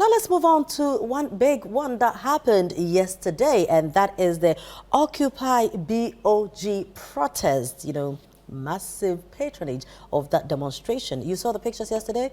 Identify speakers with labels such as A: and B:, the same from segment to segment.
A: Now let's move on to one big one that happened yesterday, and that is the Occupy BOG protest. You know, massive patronage of that demonstration. You saw the pictures yesterday?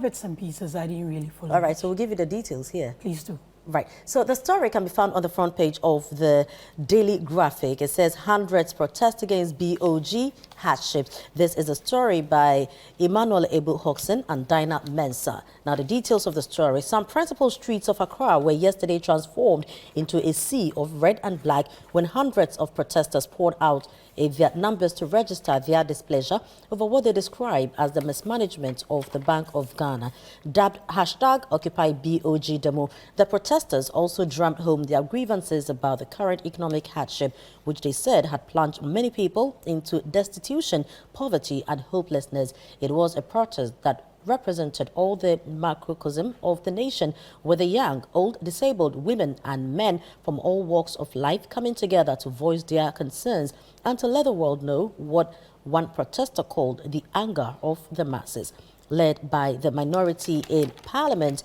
B: Bits and pieces. I didn't really follow.
A: All right, so we'll give you the details here.
B: Please do.
A: Right. So the story can be found on the front page of the Daily Graphic. It says hundreds protest against BOG hardship. This is a story by Emmanuel Ebu Hodgson and Dinah Mensah. Now the details of the story. Some principal streets of Accra were yesterday transformed into a sea of red and black when hundreds of protesters poured out their numbers to register their displeasure over what they describe as the mismanagement of the Bank of Ghana. Dubbed #OccupyBOG demo, the protesters also drummed home their grievances about the current economic hardship, which they said had plunged many people into destitution, poverty and hopelessness. It was a protest that represented all the macrocosm of the nation, with the young, old, disabled, women and men from all walks of life coming together to voice their concerns and to let the world know what one protester called the anger of the masses. Led by the minority in Parliament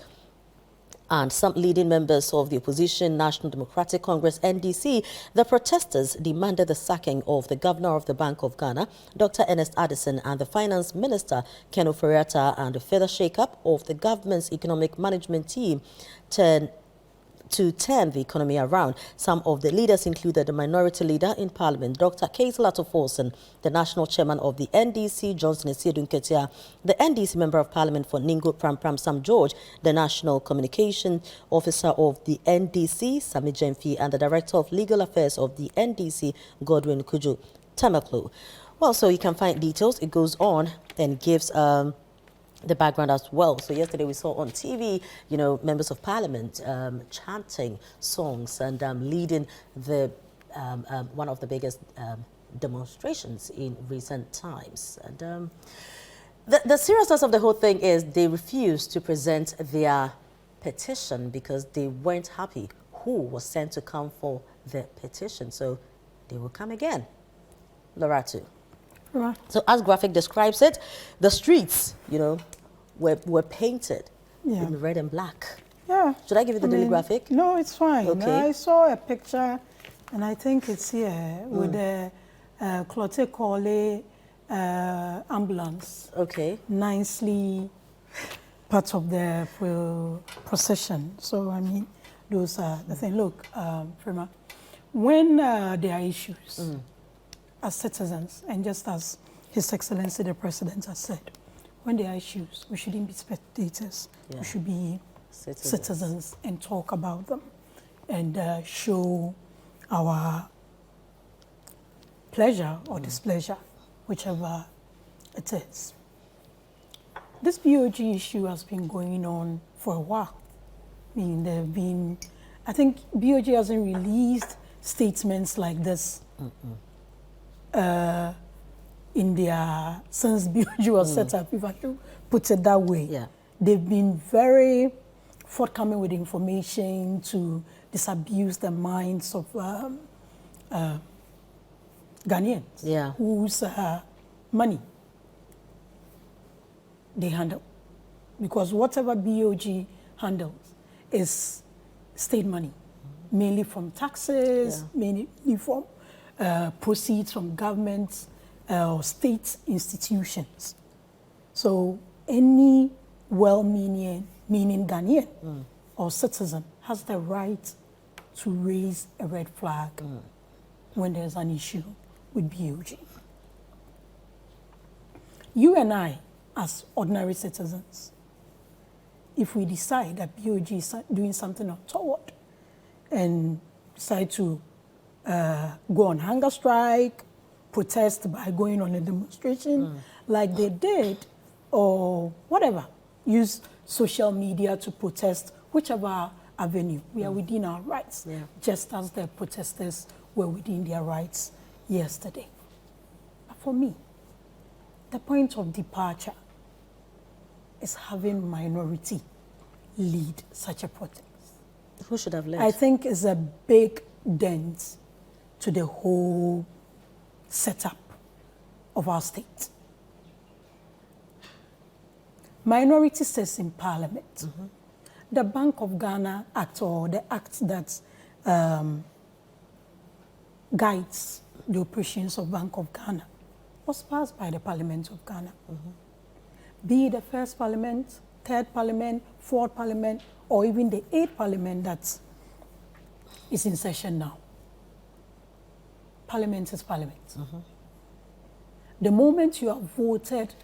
A: and some leading members of the opposition National Democratic Congress NDC, the protesters demanded the sacking of the governor of the Bank of Ghana, Dr. Ernest Addison, and the finance minister, Ken Ofori-Atta, and a further shake-up of the government's economic management team to turn the economy around. Some of the leaders included the minority leader in Parliament, Dr. Kazel Atoforsen, the national chairman of the NDC, Johnson Esiedun Ketia, the NDC member of Parliament for Ningo Pram Sam George, the national communication officer of the NDC, Sami Jemfi, and the director of legal affairs of the NDC, Godwin Kuju Tamaklo. Well, so you can find details. It goes on and gives the background as well. So yesterday we saw on TV, you know, members of Parliament chanting songs and leading the one of the biggest demonstrations in recent times. And the seriousness of the whole thing is they refused to present their petition because they weren't happy who was sent to come for the petition. So they will come again. Loratu.
B: Right.
A: So as graphic describes it, the streets, you know, were painted in red and black.
B: Yeah.
A: Should I give you the Daily Graphic?
B: No, it's fine.
A: Okay.
B: I saw a picture, and I think it's here with the Clote Cole ambulance.
A: Okay.
B: Nicely part of the procession. So, I mean, those are the thing. Look, Prima, when there are issues, as citizens, and just as His Excellency the President has said, when there are issues, we shouldn't be spectators. Yeah. We should be citizens and talk about them and show our pleasure or displeasure, whichever it is. This BOG issue has been going on for a while. I mean, I think BOG hasn't released statements like this in their, since BOG was set up, if I should put it that way.
A: Yeah.
B: They've been very forthcoming with information to disabuse the minds of Ghanaians whose money they handle. Because whatever BOG handles is state money, mainly from taxes, mainly from proceeds from government or state institutions. So any well-meaning Ghanaian or citizen has the right to raise a red flag when there's an issue with BOG. You and I, as ordinary citizens, if we decide that BOG is doing something untoward and decide to go on hunger strike, protest by going on a demonstration like they did, or whatever, use social media to protest, whichever avenue, we are within our rights, just as the protesters were within their rights yesterday. But for me, the point of departure is having minority lead such a protest.
A: Who should have led?
B: I think it's a big dent to the whole setup of our state. minority sits in Parliament. The Bank of Ghana Act, or the act that guides the operations of Bank of Ghana, was passed by the Parliament of Ghana. Be it the first Parliament, third Parliament, fourth Parliament, or even the eighth Parliament that is in session now. Parliament is Parliament. The moment you are voted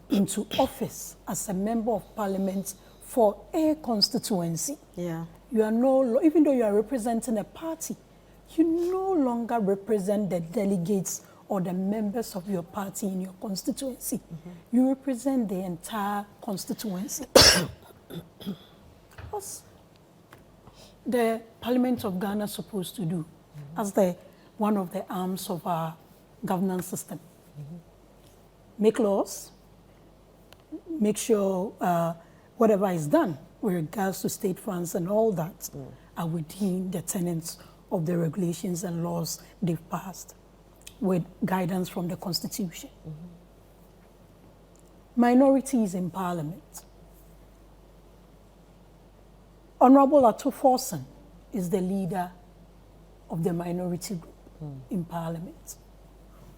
B: into office as a member of Parliament for a constituency, you are even though you are representing a party, you no longer represent the delegates or the members of your party in your constituency. You represent the entire constituency. What's the Parliament of Ghana supposed to do as one of the arms of our governance system? Make laws, make sure whatever is done with regards to state funds and all that are within the tenets of the regulations and laws they've passed, with guidance from the Constitution. Minorities in Parliament. Honorable Atuforsen is the leader of the minority group in Parliament.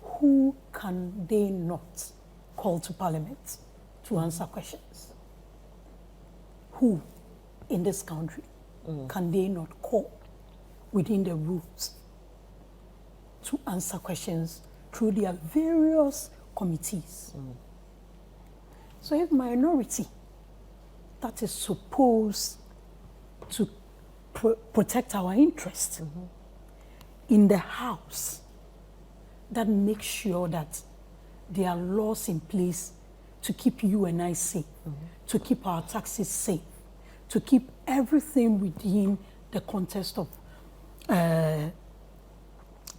B: Who can they not call to Parliament to answer questions? Who in this country can they not call within the rules to answer questions through their various committees? So if minority that is supposed to protect our interests in the House, that makes sure that there are laws in place to keep you and I safe, to keep our taxes safe, to keep everything within the context of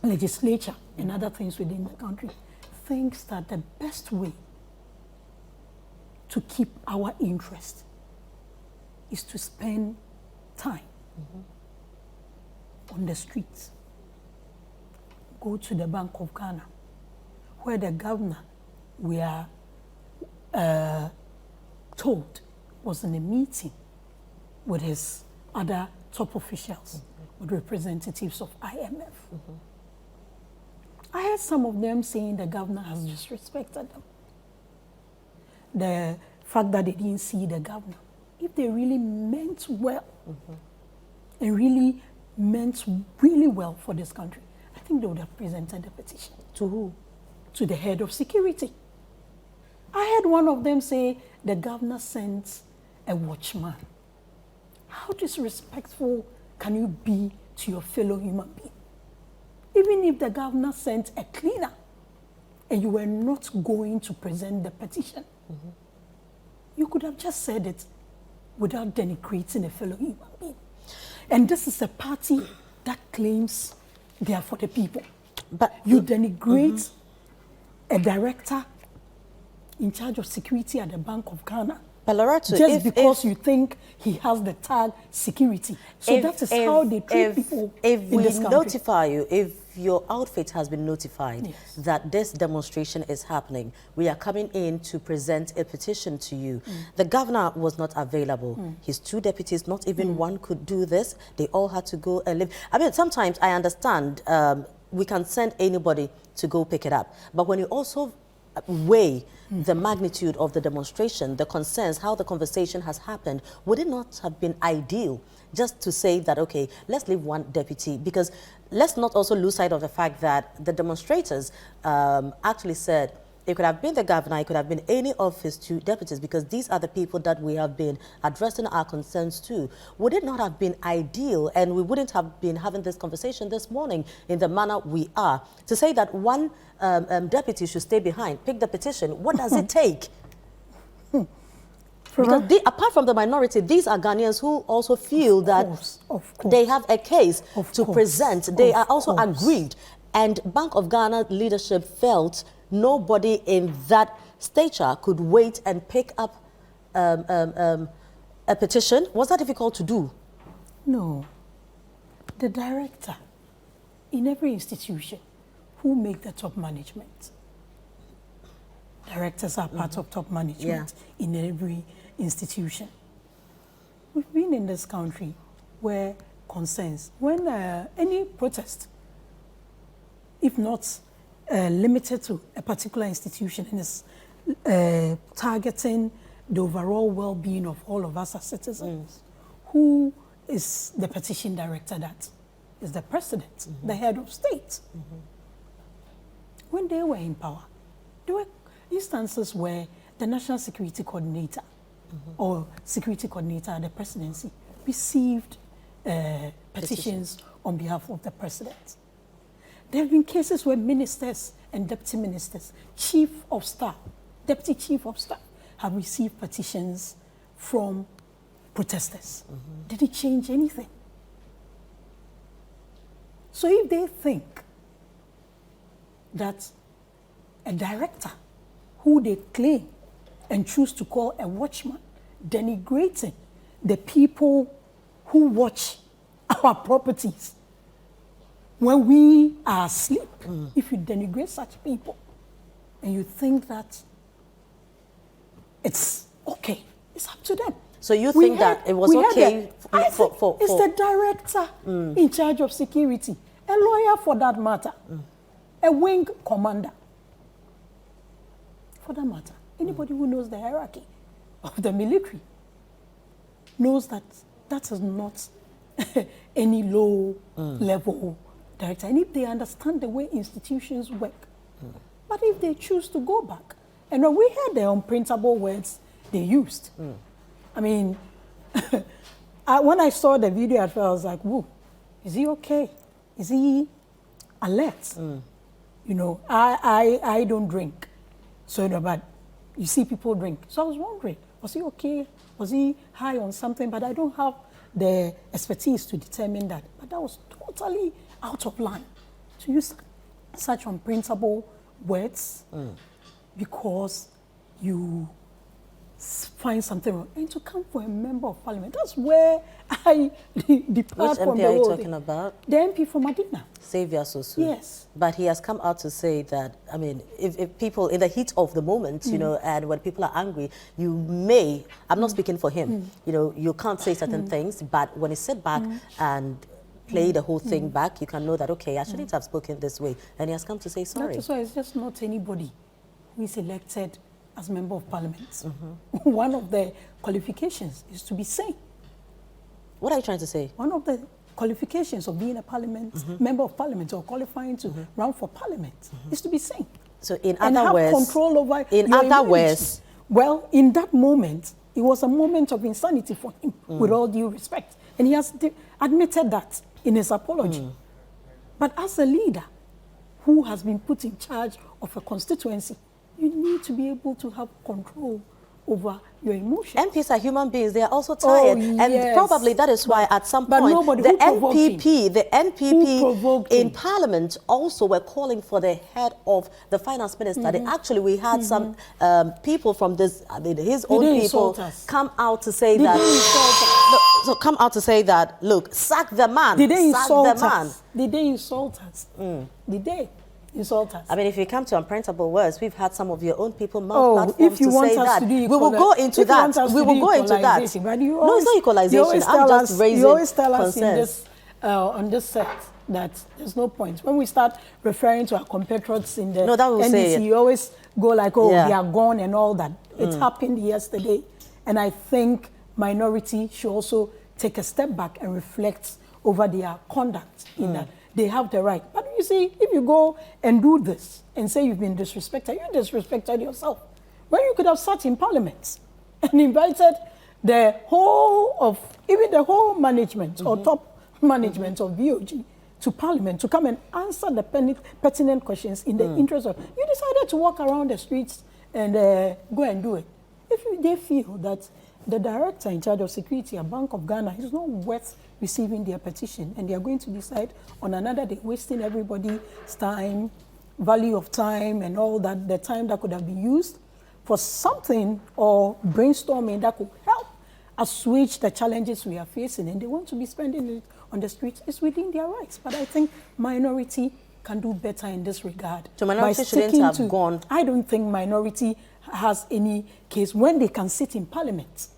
B: legislature and other things within the country, thinks that the best way to keep our interest is to spend time on the streets. Go to the Bank of Ghana, where the governor, we are told, was in a meeting with his other top officials, with representatives of IMF. I heard some of them saying the governor has disrespected them. The fact that they didn't see the governor. If they really meant well, and really meant really well for this country, I think they would have presented a petition.
A: To who?
B: To the head of security. I heard one of them say the governor sent a watchman. How disrespectful can you be to your fellow human being? Even if the governor sent a cleaner and you were not going to present the petition, you could have just said it without denigrating a fellow human being. And this is a party that claims they are for the people. But you denigrate a director in charge of security at the Bank of Ghana just because you think he has the tag security. So that is how they treat people in this country.
A: If we notify you, if your outfit has been notified that this demonstration is happening, we are coming in to present a petition to you. The governor was not available. His two deputies, not even one could do this. They all had to go and live. I mean, sometimes I understand we can send anybody to go pick it up. But when you also weigh the magnitude of the demonstration, the concerns, how the conversation has happened, would it not have been ideal just to say that, okay, let's leave one deputy? Because let's not also lose sight of the fact that the demonstrators actually said it could have been the governor, it could have been any of his two deputies, because these are the people that we have been addressing our concerns to. Would it not have been ideal, and we wouldn't have been having this conversation this morning in the manner we are, to say that one deputy should stay behind, pick the petition? What does it take? Because apart from the minority, these are Ghanaians who also feel that they have a case to present. They are also aggrieved. And Bank of Ghana leadership felt nobody in that stature could wait and pick up a petition. Was that difficult to do?
B: No. The director in every institution who make the top management directors are part of top management in every institution. We've been in this country where concerns, when any protest, if not limited to a particular institution, and is targeting the overall well-being of all of us as citizens, who is the petition director? That is the president, the head of state. When they were in power, there were instances where the National Security Coordinator or Security Coordinator at the presidency received petitions on behalf of the president. There have been cases where ministers and deputy ministers, chief of staff, deputy chief of staff, have received petitions from protesters. Did it change anything? So if they think that a director who they claim and choose to call a watchman, denigrating the people who watch our properties when we are asleep, if you denigrate such people and you think that it's okay, it's up to them.
A: So you think that it was okay for
B: it's the director in charge of security, a lawyer for that matter, a wing commander for that matter. Anybody who knows the hierarchy of the military knows that that is not any low-level director. And if they understand the way institutions work, but if they choose to go back, and when we heard the unprintable words they used, I mean, when I saw the video at first, I was like, whoa, is he okay? Is he alert? You know, I don't drink, so but you see people drink. So I was wondering, was he okay? Was he high on something? But I don't have the expertise to determine that. But that was totally out of line to use such unprintable words because you find something wrong. And to come for a member of parliament, that's where I depart from the whole thing. Which MP are you
A: talking about?
B: The MP from Madina.
A: Xavier Sosu.
B: Yes.
A: But he has come out to say that, I mean, if people, in the heat of the moment, you know, and when people are angry, you may, I'm not speaking for him, you know, you can't say certain things, but when you sit back and play the whole thing back, you can know that, okay, I shouldn't have spoken this way. And he has come to say sorry.
B: That's why it's just not anybody who is elected as member of parliament. One of the qualifications is to be sane.
A: What are you trying to say?
B: One of the qualifications of being a parliament, member of parliament or qualifying to run for parliament is to be sane.
A: So in
B: and
A: other words,
B: have control over
A: in
B: your
A: other
B: immunity.
A: words,
B: well, in that moment, it was a moment of insanity for him, with all due respect. And he has admitted that in his apology. But as a leader who has been put in charge of a constituency, you need to be able to have control over your emotions.
A: MPs are human beings. They are also tired. And probably that is why at some point the NPP in Parliament also were calling for the head of the finance minister. They actually, we had some people from this, I mean, his own people come out to say that, so come out to say that, look, sack the man.
B: Did they insult us? Did they insult us? Did they? Insult us.
A: I mean, if you come to unprintable words, we've had some of your own people mouth platforms
B: if you
A: to
B: want
A: say
B: us
A: that.
B: to do
A: we will go into that. We will go into that.
B: But you
A: no,
B: always,
A: it's not equalization. I'm just raising
B: you always tell
A: concerns.
B: us in this, on this set that there's no point. When we start referring to our compatriots in the NDC, you always go like, oh, they are gone and all that. It happened yesterday. And I think minority should also take a step back and reflect over their conduct in that. They have the right. But you see, if you go and do this and say you've been disrespected, you disrespected yourself. When you could have sat in parliament and invited the whole of, even the whole management or top management of VOG to parliament to come and answer the pertinent questions in the interest of, you decided to walk around the streets and go and do it. If they feel that the director in charge of security at Bank of Ghana is not worth receiving their petition and they are going to decide on another day, wasting everybody's time, value of time and all that, the time that could have been used for something or brainstorming that could help assuage the challenges we are facing, and they want to be spending it on the streets, it's within their rights. But I think minority can do better in this regard.
A: So minority shouldn't have gone.
B: I don't think minority has any case when they can sit in parliament.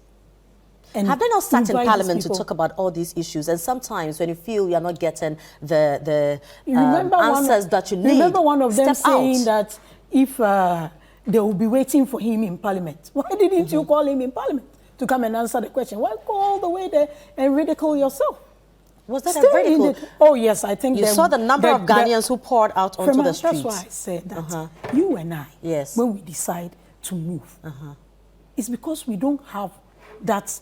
B: And
A: have they not sat in parliament to talk about all these issues? And sometimes when you feel you're not getting the answers that you need,
B: remember one of them saying that if they will be waiting for him in parliament, why didn't you call him in parliament to come and answer the question? Why go all the way there and ridicule yourself?
A: Was that a ridicule?
B: Oh, yes, I think...
A: You saw the number of Ghanaians who poured out onto the streets.
B: That's why I said that you and I, when we decide to move, it's because we don't have that,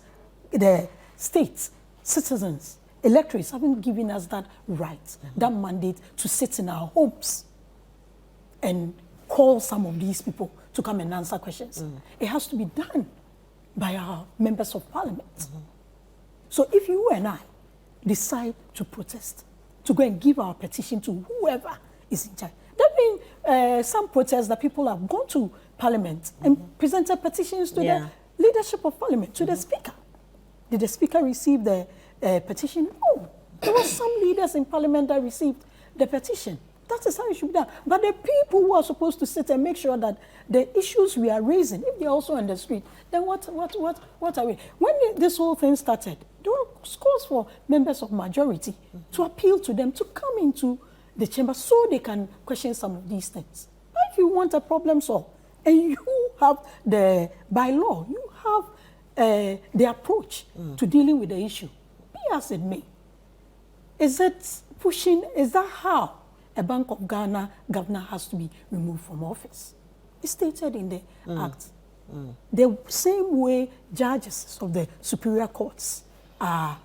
B: the states, citizens, electorates haven't given us that right, that mandate to sit in our homes and call some of these people to come and answer questions. It has to be done by our members of parliament. So if you and I decide to protest, to go and give our petition to whoever is in charge. There have been some protests that people have gone to parliament and presented petitions to the leadership of parliament, to the speaker. Did the speaker receive the petition? No. There were some leaders in parliament that received the petition. That is how it should be done. But the people who are supposed to sit and make sure that the issues we are raising, if they're also on the street, then what are we? When this whole thing started, there were calls for members of majority to appeal to them to come into the chamber so they can question some of these things. But if you want a problem solved, and you have the, by law, you have the approach to dealing with the issue, be as it may. Is that pushing, is that how a Bank of Ghana governor has to be removed from office? It's stated in the Act. The same way judges of the superior courts are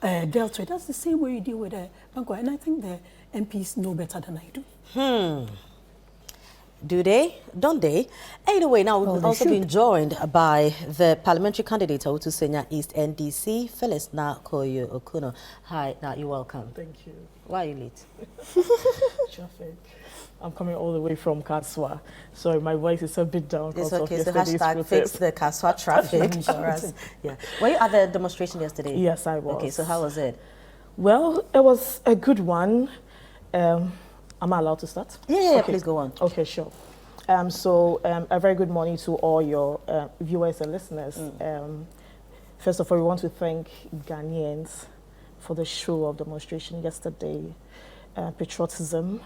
B: dealt with, that's the same way you deal with the Bank of, and I think the MPs know better than I do.
A: Do they? Don't they? Anyway, now we've also been joined by the parliamentary candidate of Senya East NDC, Phyllis Nakoyo Okuno. Hi, now you're welcome.
C: Thank you.
A: Why are you late?
C: Traffic. I'm coming all the way from Kaswa. Sorry, my voice is a bit down.
A: It's okay, so hashtag fix the Kaswa traffic for us. Yeah. Were you at the demonstration yesterday?
C: Yes, I was.
A: Okay, so how was it?
C: Well, it was a good one. Am I allowed to start?
A: Yeah, okay. Please go on.
C: Okay, sure. A very good morning to all your viewers and listeners. First of all, we want to thank Ghanaians for the show of demonstration yesterday, patriotism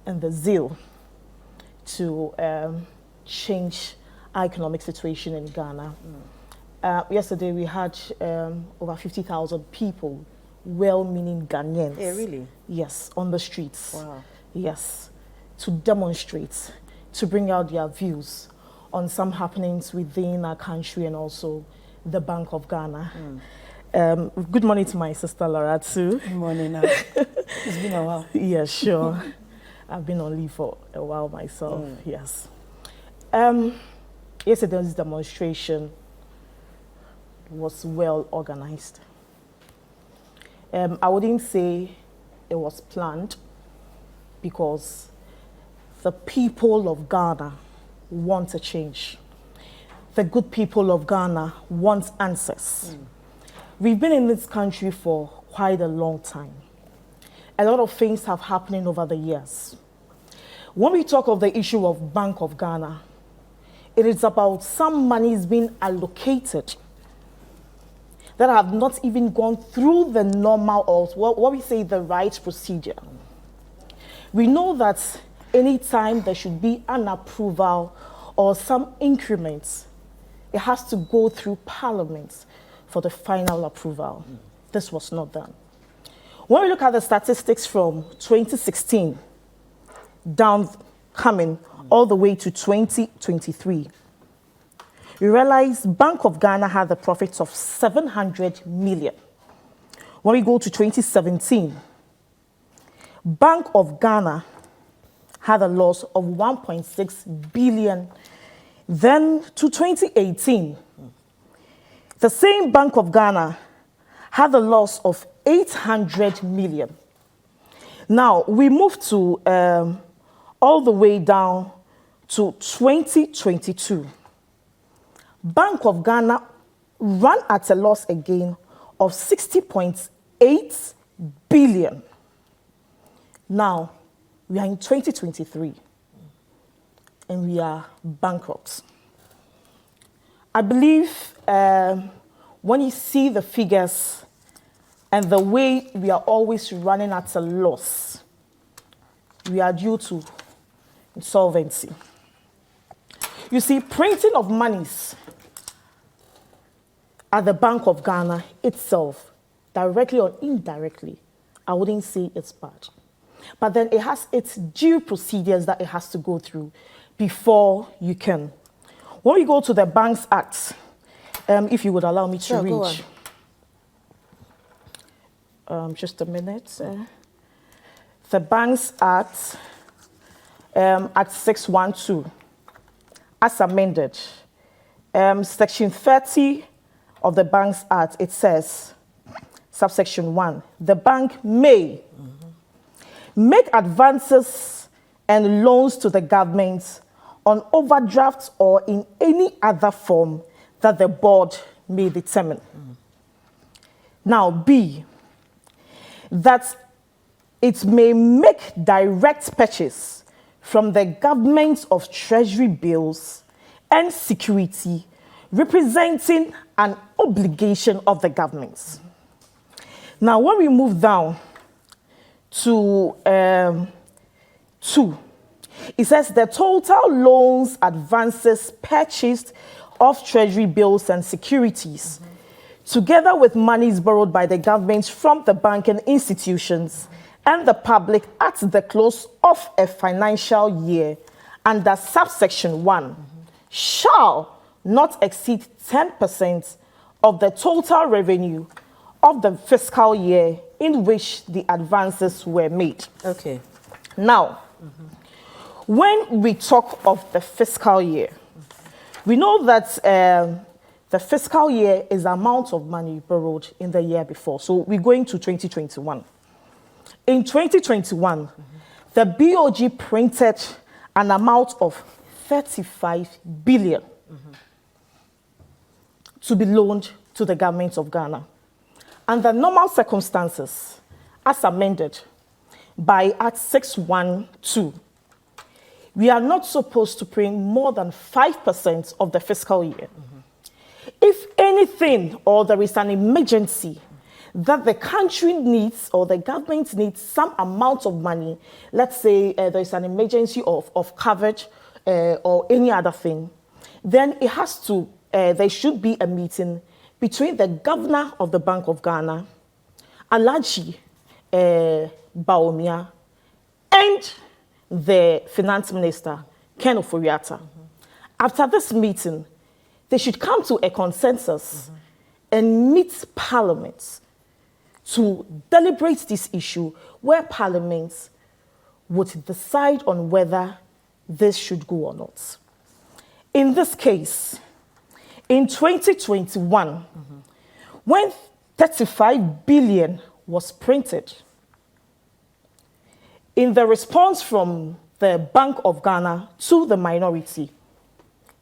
C: and the zeal to change our economic situation in Ghana. Yesterday we had over 50,000 people, well-meaning Ghanaians.
A: Yeah, really?
C: Yes, on the streets.
A: Wow.
C: Yes, to demonstrate, to bring out their views on some happenings within our country and also the Bank of Ghana. Good morning to my sister Laura too.
B: Good morning. It's been a while.
C: Yeah, sure. I've been on leave for a while myself, yes. Yesterday's demonstration was well organized. I wouldn't say it was planned because the people of Ghana want a change. The good people of Ghana want answers. We've been in this country for quite a long time. A lot of things have happened over the years. When we talk of the issue of Bank of Ghana, it is about some monies being allocated that have not even gone through the normal, or what we say the right procedure. We know that anytime there should be an approval or some increments, it has to go through Parliament for the final approval. This was not done. When we look at the statistics from 2016, coming all the way to 2023, we realize Bank of Ghana had the profits of 700 million. When we go to 2017, Bank of Ghana had a loss of 1.6 billion. Then to 2018, the same Bank of Ghana had a loss of 800 million. Now, we move to all the way down to 2022. Bank of Ghana ran at a loss again of 60.8 billion. Now, We are in 2023, and we are bankrupt. I believe when you see the figures and the way we are always running at a loss, we are due to insolvency. You see, printing of monies at the Bank of Ghana itself, directly or indirectly, I wouldn't say it's bad. But then it has its due procedures that it has to go through before you can. When we go to the Banks Act, if you would allow me to read. Just a minute. The Banks Act, Act 612, as amended, Section 30 of the Banks Act, it says, subsection 1, the bank may make advances and loans to the government on overdrafts or in any other form that the board may determine. Now, B, that it may make direct purchase from the government of treasury bills and security representing an obligation of the government. Now, when we move down to 2, it says the total loans, advances purchased of treasury bills and securities, together with monies borrowed by the government from the banking institutions and the public at the close of a financial year under subsection 1, shall not exceed 10% of the total revenue of the fiscal year in which the advances were made.
A: Okay.
C: Now, when we talk of the fiscal year, we know that the fiscal year is the amount of money borrowed in the year before. So we're going to 2021. In 2021, the BOG printed an amount of 35 billion to be loaned to the government of Ghana. Under normal circumstances, as amended by Act 612, we are not supposed to print more than 5% of the fiscal year. If anything, or there is an emergency that the country needs or the government needs some amount of money, let's say there is an emergency of coverage or any other thing, then it has to, there should be a meeting between the governor of the Bank of Ghana, Alhaji Bawumia, and the finance minister, Ken Ofori-Atta. After this meeting, they should come to a consensus and meet Parliament to deliberate this issue, where Parliament would decide on whether this should go or not. In this case, in 2021, when 35 billion was printed, in the response from the Bank of Ghana to the minority,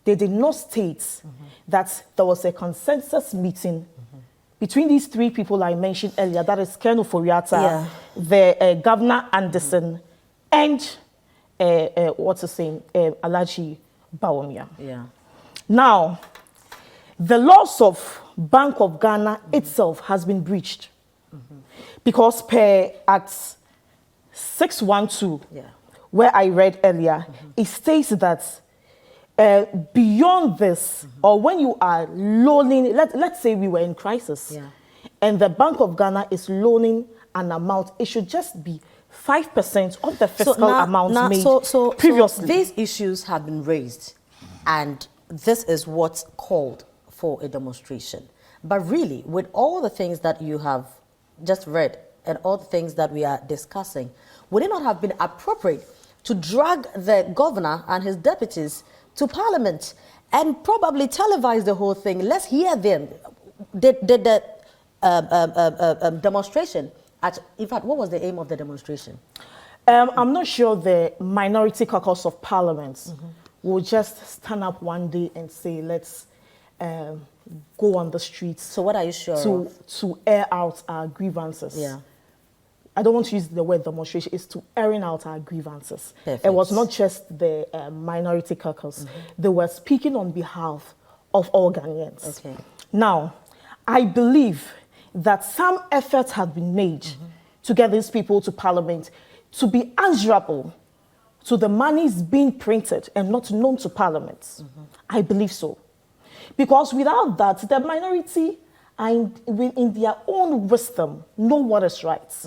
C: they did not state that there was a consensus meeting between these three people I mentioned earlier, that is Ken Ofori-Atta, the Governor Anderson, and Alhaji Bawumia.
A: Yeah. Now,
C: the laws of Bank of Ghana itself has been breached because per Act 612, where I read earlier, it states that beyond this, or when you are loaning, let's say we were in crisis, and the Bank of Ghana is loaning an amount, it should just be 5% of the fiscal amount made previously.
A: So these issues have been raised, and this is what's called for a demonstration. But really, with all the things that you have just read and all the things that we are discussing, would it not have been appropriate to drag the governor and his deputies to Parliament and probably televise the whole thing? Let's hear them. Did the demonstration, in fact, what was the aim of the demonstration?
C: I'm not sure the minority caucus of Parliament will just stand up one day and say, let's go on the streets.
A: So what are you sure
C: to air out our grievances?
A: Yeah.
C: I don't want to use the word demonstration, is to airing out our grievances.
A: Perfect.
C: It was not just the minority caucus. They were speaking on behalf of all Ghanaians.
A: Okay.
C: Now, I believe that some efforts have been made to get these people to Parliament to be answerable to the monies being printed and not known to Parliament. I believe so. Because without that, the minority, in their own wisdom, know what is right.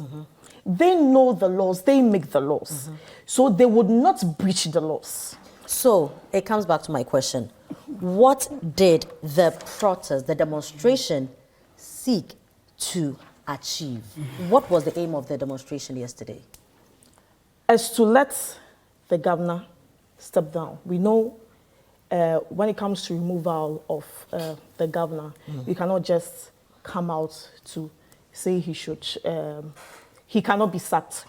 C: They know the laws, they make the laws. So they would not breach the laws.
A: So it comes back to my question. What did the protest, the demonstration, seek to achieve? What was the aim of the demonstration yesterday?
C: As to let the governor step down. We know when it comes to removal of the governor, you cannot just come out to say he cannot be sacked.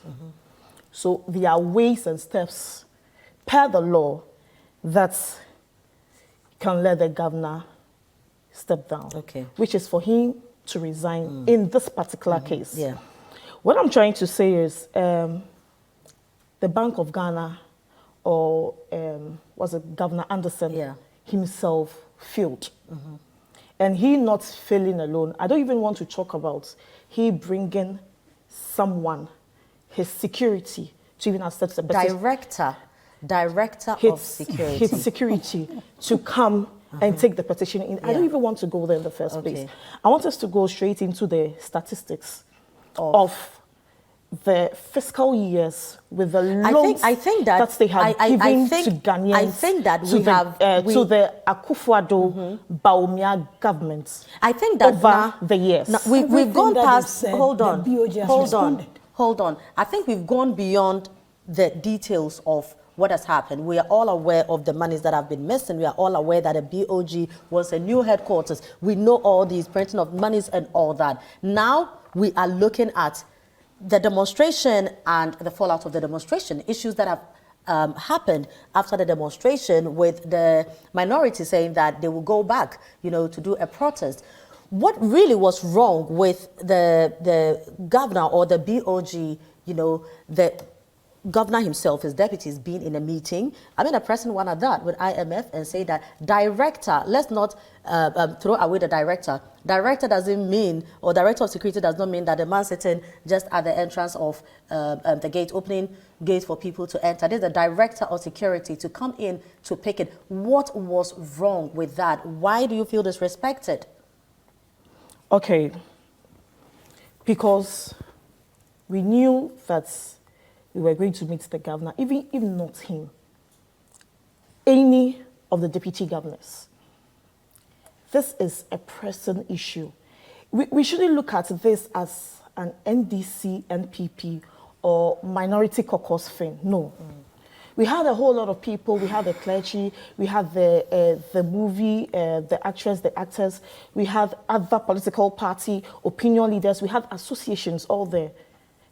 C: So there are ways and steps per the law that can let the governor step down, which is for him to resign in this particular case.
A: Yeah.
C: What I'm trying to say is the Bank of Ghana, or was it Governor Anderson himself, failed. And he not failing alone. I don't even want to talk about he bringing someone, his security, to even accept the director of security. His security to come and take the petition in. I don't even want to go there in the first place. I want us to go straight into the statistics of the fiscal years with the loans that they have given to Ghanaians. I think that to the Akufo-Addo Bawumia government.
A: I think that
C: over the years.
A: Now, we've gone past. Hold on. I think we've gone beyond the details of what has happened. We are all aware of the monies that have been missing. We are all aware that the BOG wants a new headquarters. We know all these printing of monies and all that. Now we are looking at the demonstration and the fallout of the demonstration, issues that have happened after the demonstration, with the minority saying that they will go back, to do a protest. What really was wrong with the governor or the BOG, the governor himself, his deputies, being in a meeting, a pressing one at that with IMF, and say that director, let's not throw away the director. Director doesn't mean, or director of security does not mean that the man sitting just at the entrance of the gate, opening gate for people to enter. There's a director of security to come in to pick it. What was wrong with that? Why do you feel disrespected?
C: Okay, because we knew that we were going to meet the governor, even if not him, any of the deputy governors. This is a pressing issue. We shouldn't look at this as an NDC, NPP, or minority caucus thing. No. We had a whole lot of people. We had the clergy, we had the movie, the actress, the actors. We had other political party, opinion leaders. We had associations all there.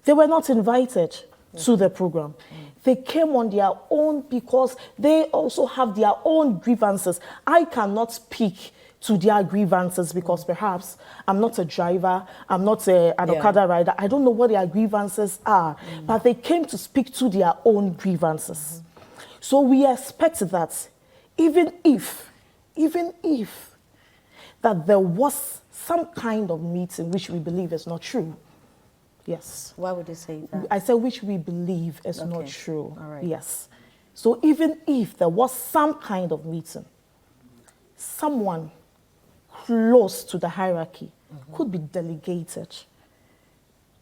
C: They were not invited to the program. They came on their own because they also have their own grievances. I cannot speak to their grievances because perhaps I'm not a driver, I'm not an Okada rider. I don't know what their grievances are, but they came to speak to their own grievances. So we expect that even if that there was some kind of meeting which we believe is not true. Yes.
A: Why would you say that?
C: I said which we believe is not true.
A: All right.
C: Yes. So even if there was some kind of meeting, someone close to the hierarchy could be delegated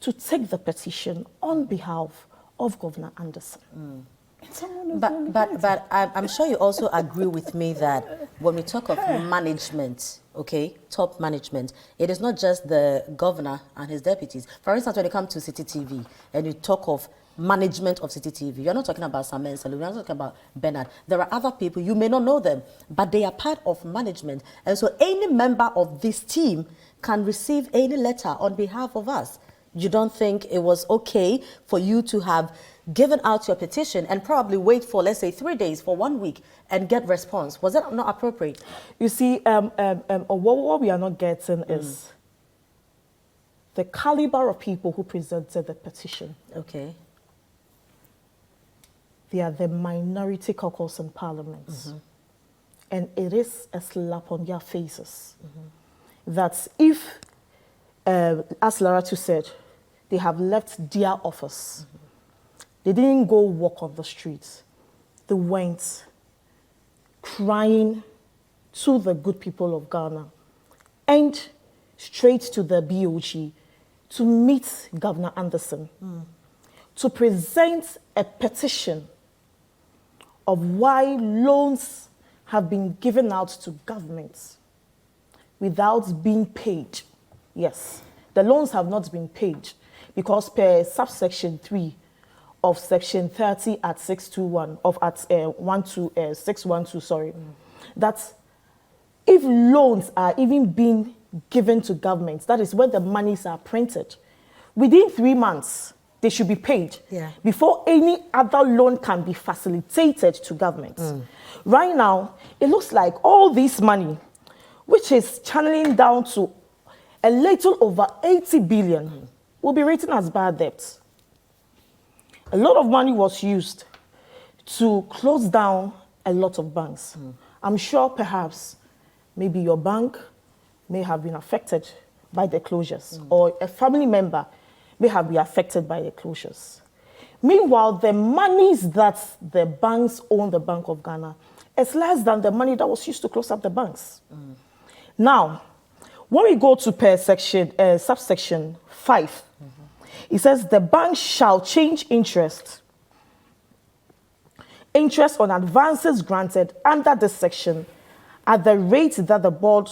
C: to take the petition on behalf of Governor Anderson.
A: But I'm sure you also agree with me that when we talk of management, top management, it is not just the governor and his deputies. For instance, when it comes to Citi TV and you talk of management of Citi TV, you're not talking about Samen Salu, you're not talking about Bernard. There are other people, you may not know them, but they are part of management. And so any member of this team can receive any letter on behalf of us. You don't think it was okay for you to have given out your petition and probably wait for, let's say, 3 days, for 1 week, and get response? Was that not appropriate?
C: You see, what we are not getting is the caliber of people who presented the petition.
A: Okay.
C: They are the minority caucus in Parliament. And it is a slap on their faces that if, as Laratu said, they have left their office, they didn't go walk on the streets. They went crying to the good people of Ghana and straight to the BOG to meet Governor Anderson, to present a petition of why loans have been given out to governments without being paid. Yes, the loans have not been paid because per subsection 3 of section 30 at 621 of at 612, sorry, that if loans are even being given to governments, that is when the monies are printed, within 3 months, they should be paid before any other loan can be facilitated to governments. Right now, it looks like all this money, which is channeling down to a little over 80 billion, will be written as bad debt. A lot of money was used to close down a lot of banks. I'm sure perhaps maybe your bank may have been affected by the closures, or a family member may have been affected by the closures. Meanwhile, the monies that the banks own the Bank of Ghana is less than the money that was used to close up the banks. Now, when we go to per section, subsection 5, it says the bank shall change interest on advances granted under this section at the rate that the board,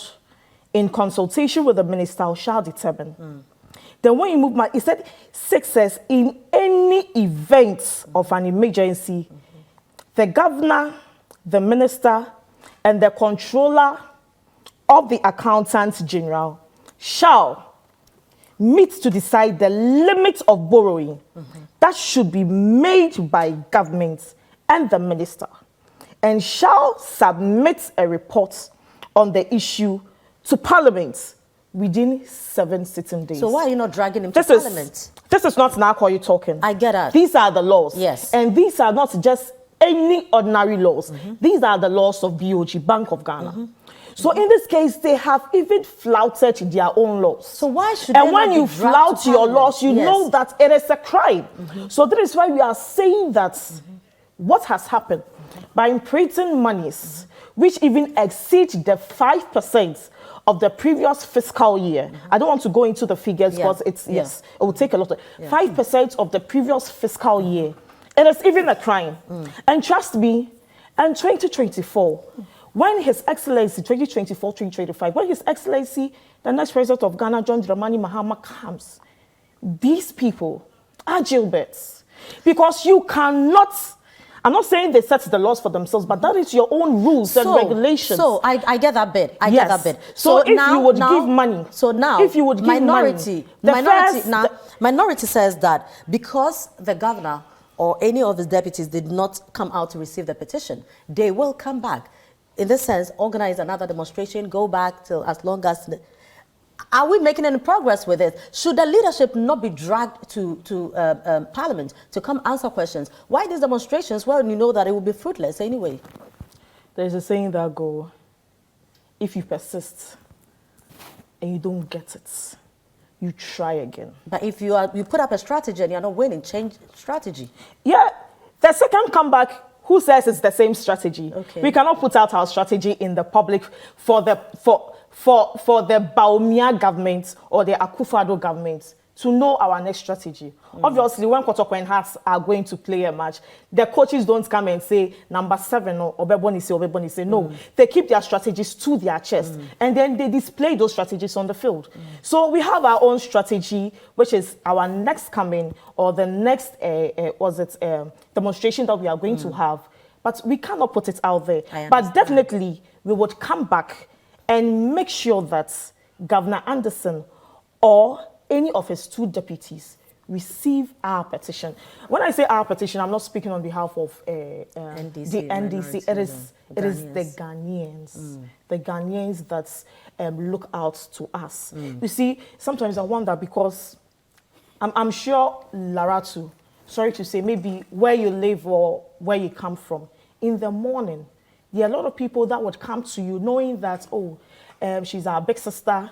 C: in consultation with the minister, shall determine. Then when you move, it said 6 says, in any event of an emergency, the governor, the minister, and the controller of the accountant general shall meet to decide the limit of borrowing that should be made by government and the minister, and shall submit a report on the issue to Parliament within 7 sitting days.
A: So why are you not dragging him to Parliament?
C: This is not now you talking.
A: I get that.
C: These are the laws.
A: Yes.
C: And these are not just any ordinary laws. These are the laws of BOG, Bank of Ghana. So in this case, they have even flouted their own laws.
A: So why should
C: And when you flout your laws, you know that it is a crime. So that is why we are saying that what has happened by imprinting monies, which even exceed the 5% of the previous fiscal year. I don't want to go into the figures because it's, it will take a lot of, 5% of the previous fiscal year. It is even a crime. And trust me, in 2024, when His Excellency, 2024, 2025, when His Excellency, the next president of Ghana, John Dramani Mahama, comes, these people are jailbirds. Because you cannot, I'm not saying they set the laws for themselves, but that is your own rules and regulations.
A: So I get that bit. I get that bit.
C: So if now, you would give money.
A: So now,
C: if you would give
A: minority,
C: money.
A: Minority says that because the governor or any of his deputies did not come out to receive the petition, they will come back. In this sense, organize another demonstration, go back till as long as... Are we making any progress with it? Should the leadership not be dragged to Parliament to come answer questions? Why these demonstrations? Well, you know that it will be fruitless anyway.
C: There's a saying that go, if you persist and you don't get it, you try again.
A: But if you put up a strategy and you're not winning, change strategy.
C: Yeah, the second comeback, who says it's the same strategy?
A: Okay.
C: We cannot put out our strategy in the public for the Baumia government or the Akufo-Addo government to know our next strategy. Obviously, when Kotoko and Hearts are going to play a match, the coaches don't come and say, number 7, or Obebonise. No, they keep their strategies to their chest, and then they display those strategies on the field. So we have our own strategy, which is our next coming, or the next, demonstration that we are going to have. But we cannot put it out there. But definitely, we would come back and make sure that Governor Anderson or any of his 2 deputies receive our petition. When I say our petition, I'm not speaking on behalf of the NDC. It is the Ghanaians, the Ghanaians that look out to us. You see, sometimes I wonder because I'm sure Laratu, sorry to say, maybe where you live or where you come from, in the morning, there are a lot of people that would come to you knowing that, she's our big sister,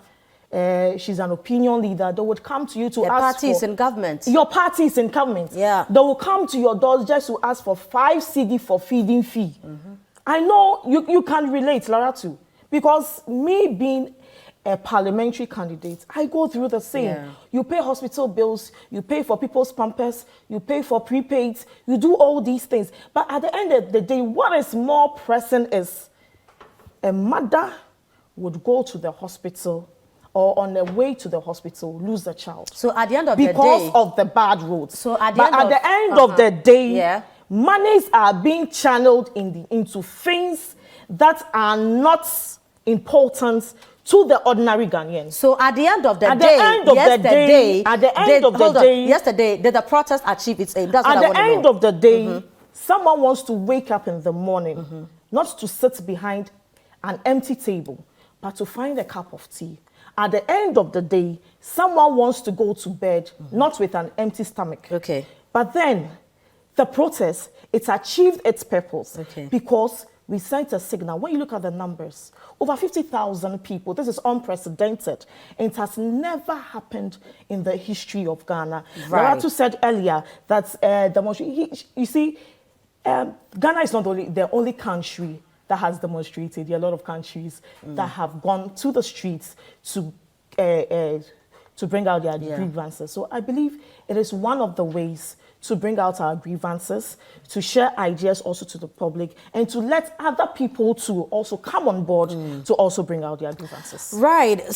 C: she's an opinion leader. They would come to you to ask for...
A: Party is in government.
C: Your party is in government.
A: Yeah.
C: They will come to your doors just to ask for 5 cedi for feeding fee. I know you can relate, Laratu, because me being a parliamentary candidate, I go through the same.
A: Yeah.
C: You pay hospital bills, you pay for people's pampers, you pay for prepaids, you do all these things. But at the end of the day, what is more pressing is a mother would go to the hospital or on the way to the hospital, lose a child.
A: So at the end of the day...
C: Because of the bad roads.
A: So at the
C: end of the day, monies are being channeled into things that are not important to the ordinary Ghanaians.
A: So at the end of the day, yesterday, did the protest achieve its aim? That's what I want to know.
C: At the end of the day, someone wants to wake up in the morning, not to sit behind an empty table, but to find a cup of tea. At the end of the day, someone wants to go to bed, not with an empty stomach.
A: Okay.
C: But then, the protest, it's achieved its purpose because we sent a signal. When you look at the numbers, over 50,000 people, this is unprecedented. It has never happened in the history of Ghana.
A: Right.
C: Laratu said earlier that you see, Ghana is not the only country that has demonstrated. There are a lot of countries that have gone to the streets to bring out their grievances. So I believe it is one of the ways to bring out our grievances, to share ideas also to the public, and to let other people to also come on board to also bring out their grievances.
A: Right.